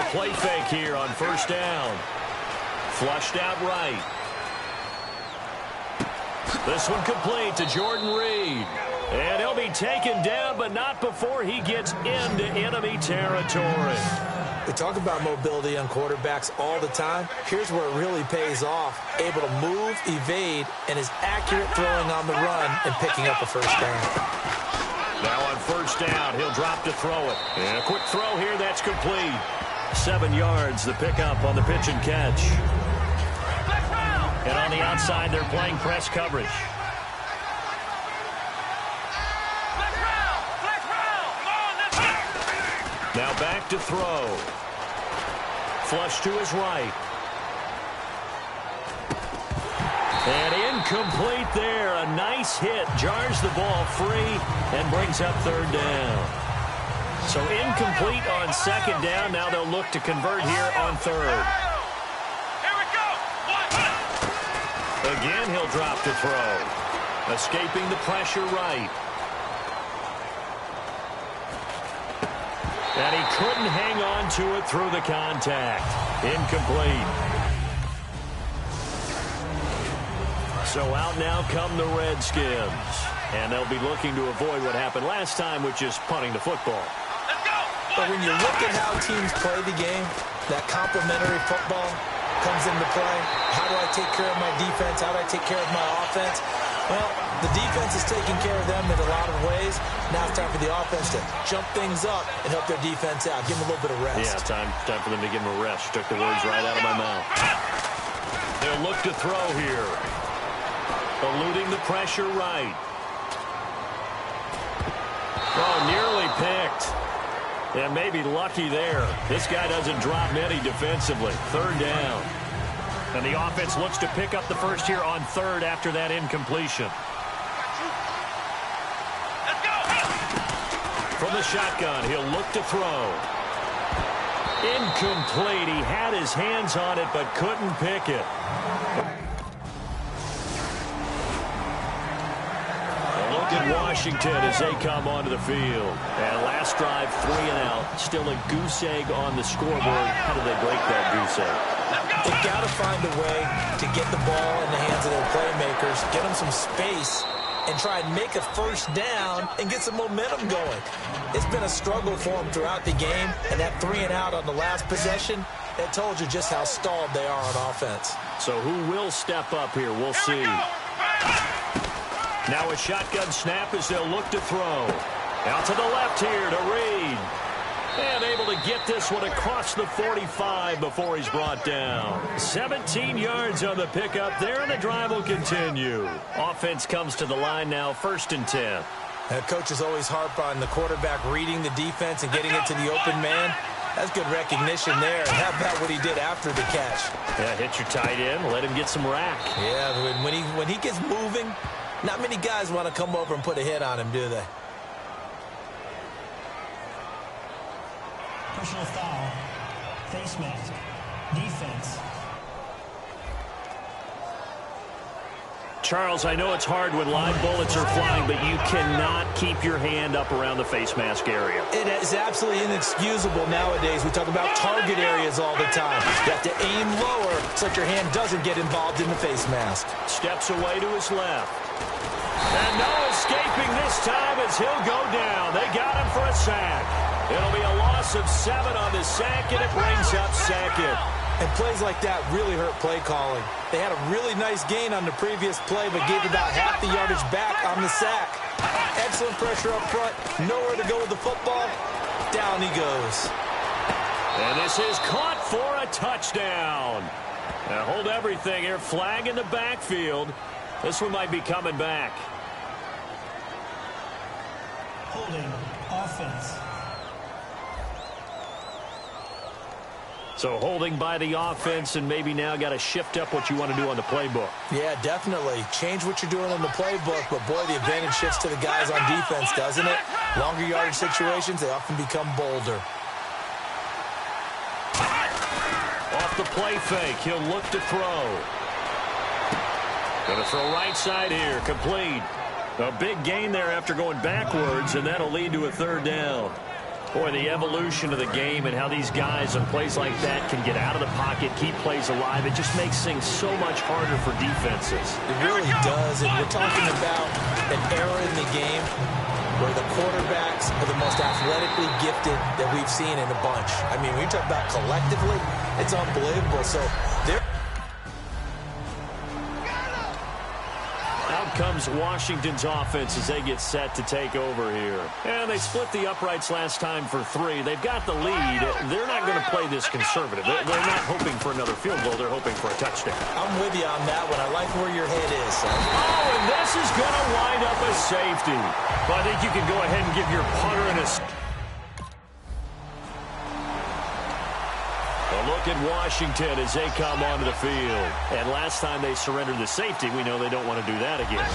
play fake here on first down. Flushed out right. This one complete to Jordan Reed. And he'll be taken down, but not before he gets into enemy territory. We talk about mobility on quarterbacks all the time. Here's where it really pays off. Able to move, evade, and is accurate throwing on the run and picking up a first down. Now on first down, he'll drop to throw it. And a quick throw here, that's complete. 7 yards, the pickup on the pitch and catch. And on the outside, they're playing press coverage. Now back to throw. Flush to his right. And incomplete there. A nice hit. Jars the ball free and brings up third down. So incomplete on second down. Now they'll look to convert here on third. Here we go. Again, he'll drop to throw. Escaping the pressure right. And he couldn't hang on to it through the contact. Incomplete. So out now come the Redskins. And they'll be looking to avoid what happened last time, which is punting the football. But when you look at how teams play the game, that complementary football comes into play. How do I take care of my defense? How do I take care of my offense? Well, the defense is taking care of them in a lot of ways. Now it's time for the offense to jump things up and help their defense out. Give them a little bit of rest. Yeah, time for them to give them a rest. Took the words right out of my mouth. They'll look to throw here. Eluding the pressure right. Oh, nearly picked. And maybe lucky there. This guy doesn't drop many defensively. Third down. And the offense looks to pick up the first here on third after that incompletion. From the shotgun, he'll look to throw. Incomplete. He had his hands on it but couldn't pick it. Look at Washington as they come onto the field. And last drive, 3 and out. Still a goose egg on the scoreboard. How do they break that goose egg? They've got to find a way to get the ball in the hands of their playmakers, get them some space, and try and make a first down and get some momentum going. It's been a struggle for them throughout the game, and that 3 and out on the last possession, that told you just how stalled they are on offense. So who will step up here? We'll see. Now a shotgun snap as they'll look to throw. Out to the left here to Reed. And able to get this one across the 45 before he's brought down. 17 yards on the pickup there, and the drive will continue. Offense comes to the line now, 1st and 10. Coaches always harp on the quarterback reading the defense and getting it to the open man. That's good recognition there. And how about what he did after the catch? Yeah, hit your tight end, let him get some rack. Yeah, when he gets moving, not many guys want to come over and put a hit on him, do they? Personal foul, face mask, defense. Charles, I know it's hard when live bullets are flying, but you cannot keep your hand up around the face mask area. It is absolutely inexcusable nowadays. We talk about target areas all the time. You have to aim lower so that your hand doesn't get involved in the face mask. Steps away to his left. And no escaping this time as he'll go down. They got him for a sack. It'll be a loss of 7 on the sack, and it brings up second. And plays like that really hurt play calling. They had a really nice gain on the previous play, but gave about half the yardage back on the sack. Excellent pressure up front. Nowhere to go with the football. Down he goes. And this is caught for a touchdown. Now hold everything here. Flag in the backfield. This one might be coming back. Holding offense. So holding by the offense, and maybe now got to shift up what you want to do on the playbook. Yeah, definitely. Change what you're doing on the playbook, but boy, the advantage shifts to the guys on defense, doesn't it? Longer yardage situations, they often become bolder. Off the play fake, he'll look to throw. Going to throw right side here, complete. A big gain there after going backwards, and that'll lead to a third down. Boy, the evolution of the game and how these guys on plays like that can get out of the pocket, keep plays alive, it just makes things so much harder for defenses. It really does, and we're talking about an era in the game where the quarterbacks are the most athletically gifted that we've seen in a bunch. I mean, when you talk about collectively, it's unbelievable. So they're... Out comes Washington's offense as they get set to take over here. And they split the uprights last time for 3. They've got the lead. They're not going to play this conservative. They're not hoping for another field goal. They're hoping for a touchdown. I'm with you on that one. I like where your head is, son. Oh, and this is going to wind up a safety. But I think you can go ahead and give your punter an assist. A look at Washington as they come onto the field. And last time they surrendered the safety, we know they don't want to do that again.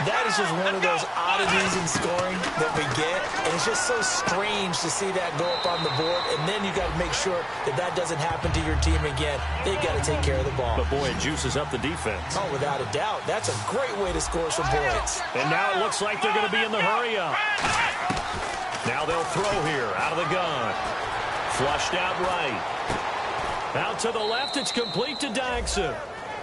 That is just one of those oddities in scoring that we get. And it's just so strange to see that go up on the board. And then you got to make sure that that doesn't happen to your team again. They've got to take care of the ball. But, boy, it juices up the defense. Oh, without a doubt. That's a great way to score some points. And now it looks like they're going to be in the hurry-up. Now they'll throw here out of the gun. Flushed out right. Out to the left, it's complete to Daxon.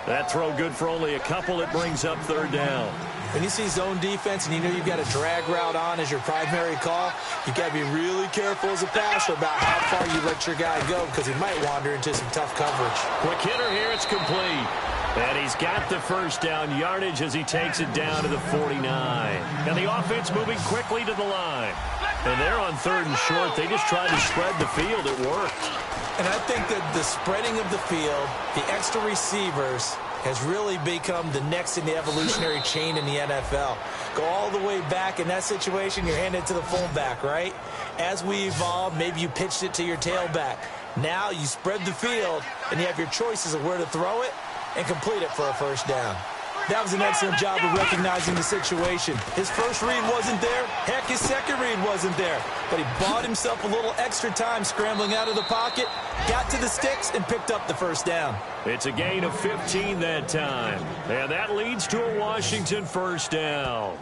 That throw good for only a couple. It brings up 3rd down. When you see zone defense and you know you've got a drag route on as your primary call, you've got to be really careful as a passer about how far you let your guy go because he might wander into some tough coverage. Quick hitter here, it's complete. And he's got the 1st down yardage as he takes it down to the 49. Now the offense moving quickly to the line. And they're on 3rd and short. They just tried to spread the field. It worked. And I think that the spreading of the field, the extra receivers, has really become the next in the evolutionary chain in the NFL. Go all the way back in that situation, you're handed it to the fullback, right? As we evolve, maybe you pitched it to your tailback. Now you spread the field, and you have your choices of where to throw it and complete it for a 1st down. That was an excellent job of recognizing the situation. His first read wasn't there. Heck, his second read wasn't there. But he bought himself a little extra time scrambling out of the pocket, got to the sticks, and picked up the 1st down. It's a gain of 15 that time. And that leads to a Washington 1st down.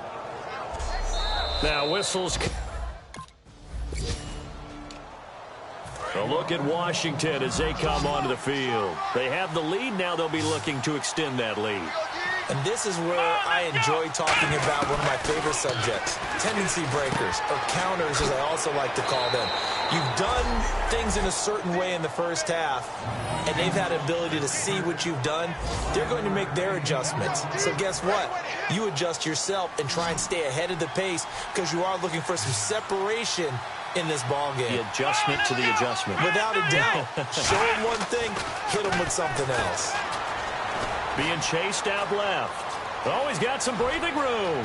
Now whistles. A look at Washington as they come onto the field. They have the lead. Now they'll be looking to extend that lead. And this is where I enjoy talking about one of my favorite subjects, tendency breakers, or counters as I also like to call them. You've done things in a certain way in the first half, and they've had an ability to see what you've done. They're going to make their adjustments. So guess what? You adjust yourself and try and stay ahead of the pace because you are looking for some separation in this ball game. The adjustment to the adjustment. Without a doubt. Show them one thing, hit them with something else. Being chased out left. Oh, he's got some breathing room.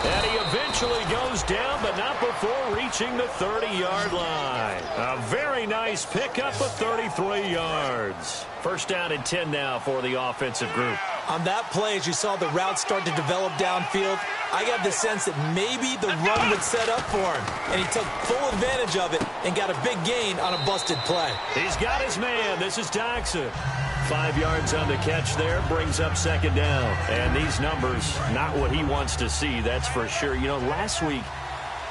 And he eventually goes down, but not before reaching the 30-yard line. A very nice pickup of 33 yards. 1st down and 10 now for the offensive group. On that play, as you saw the route start to develop downfield, I got the sense that maybe the run would set up for him. And he took full advantage of it and got a big gain on a busted play. He's got his man. This is Daxon. 5 yards on the catch there, brings up 2nd down. And these numbers, not what he wants to see, that's for sure. You know, last week,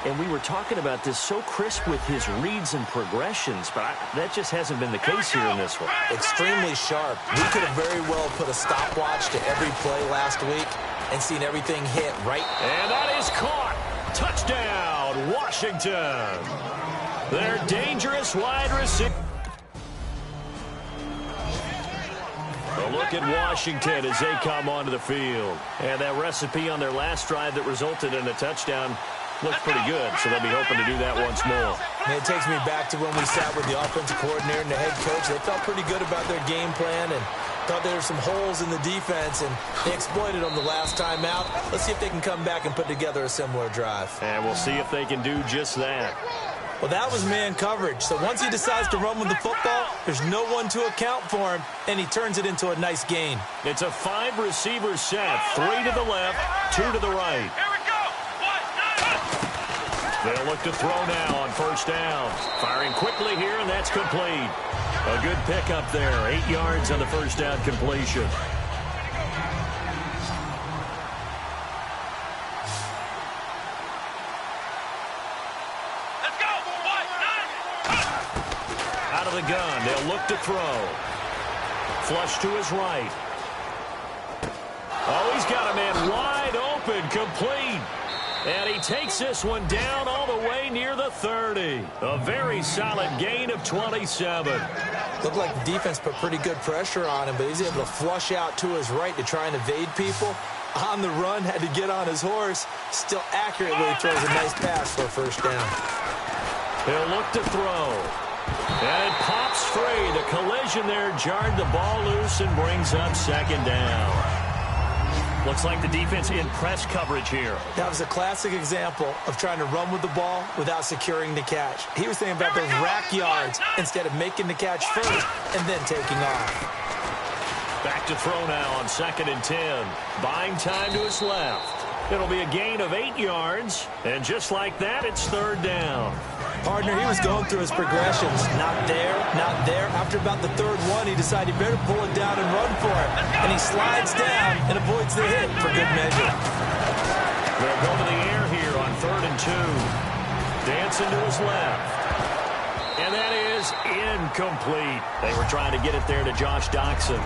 and we were talking about this, so crisp with his reads and progressions, but that just hasn't been the case here in this one. Extremely sharp. We could have very well put a stopwatch to every play last week and seen everything hit right. And that is caught. Touchdown, Washington. Their dangerous wide receiver. A look at Washington as they come onto the field. And that recipe on their last drive that resulted in a touchdown looks pretty good, so they'll be hoping to do that once more. And it takes me back to when we sat with the offensive coordinator and the head coach. They felt pretty good about their game plan and thought there were some holes in the defense, and they exploited them the last time out. Let's see if they can come back and put together a similar drive. And we'll see if they can do just that. Well, that was man coverage. So once he decides to run with the football, there's no one to account for him, and he turns it into a nice gain. It's a 5-receiver set. 3 to the left, 2 to the right. They'll look to throw now on 1st down. Firing quickly here, and that's complete. A good pickup there. 8 yards on the 1st down completion. Out of the gun, they'll look to throw. Flush to his right. Oh, he's got a man wide open, complete. And he takes this one down all the way near the 30. A very solid gain of 27. Looked like the defense put pretty good pressure on him, but he's able to flush out to his right to try and evade people. On the run, had to get on his horse. Still accurately throws a nice pass for a first down. He'll look to throw. And it pops free. The collision there jarred the ball loose and brings up second down. Looks like the defense in press coverage here. That was a classic example of trying to run with the ball without securing the catch. He was thinking about those rack yards instead of making the catch first and then taking off. Back to throw now on 2nd and 10. Buying time to his left. It'll be a gain of 8 yards. And just like that, it's 3rd down. Partner, he was going through his progressions. Not there, not there. After about the 3rd one, he decided he better pull it down and run for it. And he slides down and avoids the hit for good measure. They'll go to the air here on 3rd and 2. Dancing to his left. And that is incomplete. They were trying to get it there to Josh Doxson.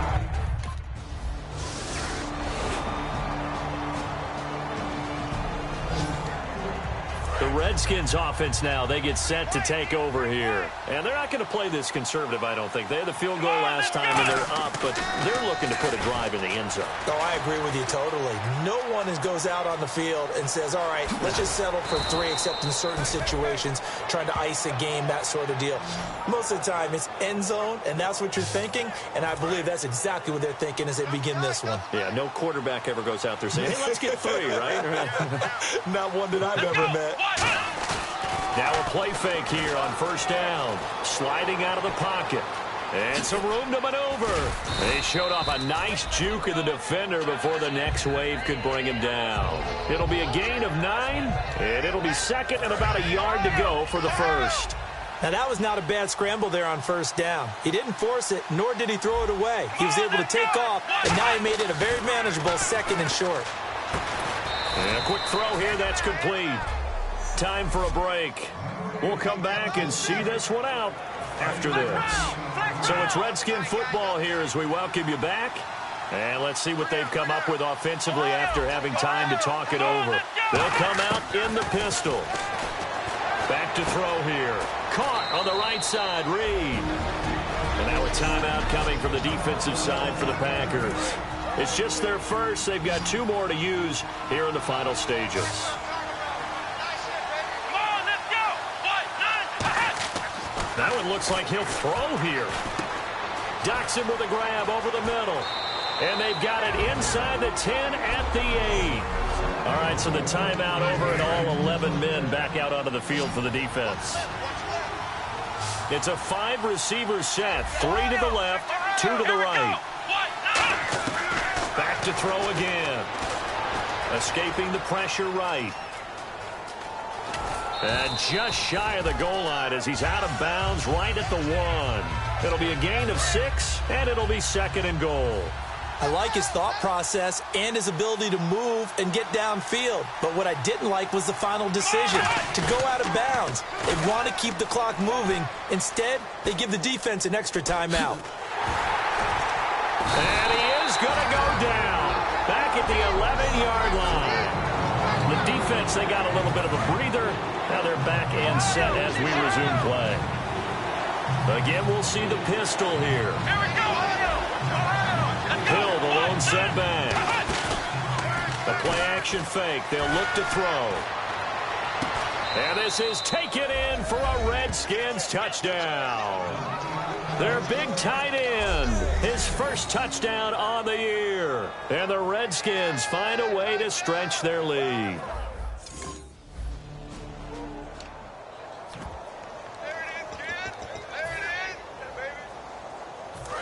The Redskins offense now, they get set to take over here. And they're not going to play this conservative, I don't think. They had the field goal last time, and they're up, but they're looking to put a drive in the end zone. Oh, I agree with you totally. No one goes out on the field and says, all right, let's just settle for 3, except in certain situations, trying to ice a game, that sort of deal. Most of the time, it's end zone, and that's what you're thinking, and I believe that's exactly what they're thinking as they begin this one. Yeah, no quarterback ever goes out there saying, hey, let's get 3, right? Not one that I've ever met. Now a play fake here on 1st down. Sliding out of the pocket. And some room to maneuver. They showed off a nice juke of the defender before the next wave could bring him down. It'll be a gain of 9, and it'll be 2nd and about a yard to go for the 1st. Now, that was not a bad scramble there on 1st down. He didn't force it, nor did he throw it away. He was able to take off, and now he made it a very manageable 2nd and short. And a quick throw here, that's complete. Time for a break. We'll come back and see this one out after this. So it's Redskin football here as we welcome you back. And let's see what they've come up with offensively after having time to talk it over. They'll come out in the pistol. Back to throw here. Caught on the right side, Reed. And now a timeout coming from the defensive side for the Packers. It's just their first. They've got 2 more to use here in the final stages. That one looks like he'll throw here. Doxson with a grab over the middle. And they've got it inside the 10 at the 8. All right, so the timeout over and all 11 men back out onto the field for the defense. It's a 5-receiver set. 3 to the left, 2 to the right. Back to throw again. Escaping the pressure right. And just shy of the goal line as he's out of bounds right at the 1. It'll be a gain of 6, and it'll be 2nd and goal. I like his thought process and his ability to move and get downfield. But what I didn't like was the final decision, to go out of bounds. They want to keep the clock moving. Instead, they give the defense an extra timeout. And he is going to go down back at the 11-yard line. The defense, they got a little bit of a breather. Now they're back and set as we resume play. Again, we'll see the pistol here. Here we go. Hill, the lone setback. The play-action fake. They'll look to throw. And this is taken in for a Redskins touchdown. Their big tight end, his first touchdown on the year. And the Redskins find a way to stretch their lead.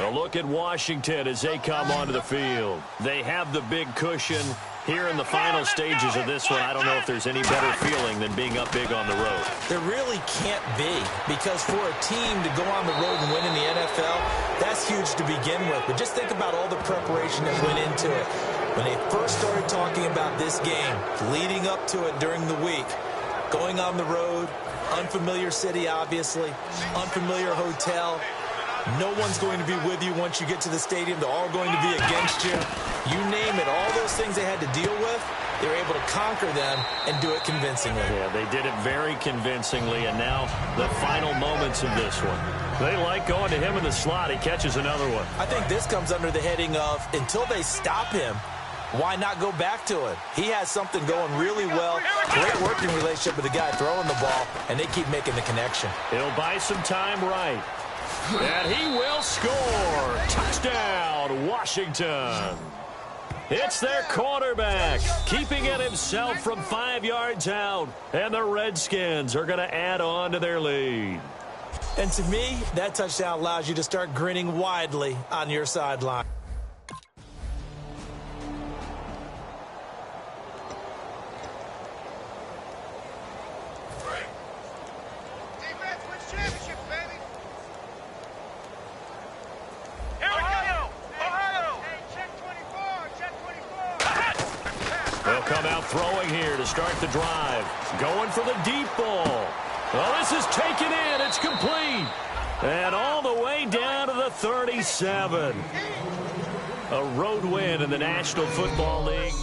A look at Washington as they come onto the field. They have the big cushion. Here in the final stages of this one, I don't know if there's any better feeling than being up big on the road. There really can't be, because for a team to go on the road and win in the NFL, that's huge to begin with. But just think about all the preparation that went into it. When they first started talking about this game, leading up to it during the week, going on the road, Unfamiliar city, obviously. Unfamiliar hotel. No one's going to be with you once you get to the stadium. They're all going to be against you. You name it, all those things they had to deal with, they were able to conquer them and do it convincingly. Yeah, they did it very convincingly, and now the final moments of this one. They like going to him in the slot. He catches another one. I think this comes under the heading of, until they stop him, why not go back to it? He has something going really well. Great working relationship with the guy throwing the ball, and they keep making the connection. He'll buy some time right. And he will score. Touchdown, Washington. It's their quarterback, keeping it himself from 5 yards out. And the Redskins are going to add on to their lead. And to me, that touchdown allows you to start grinning widely on your sideline. Come out throwing here to start the drive. Going for the deep ball. Oh, this is taken in. It's complete. And all the way down to the 37. A road win in the National Football League.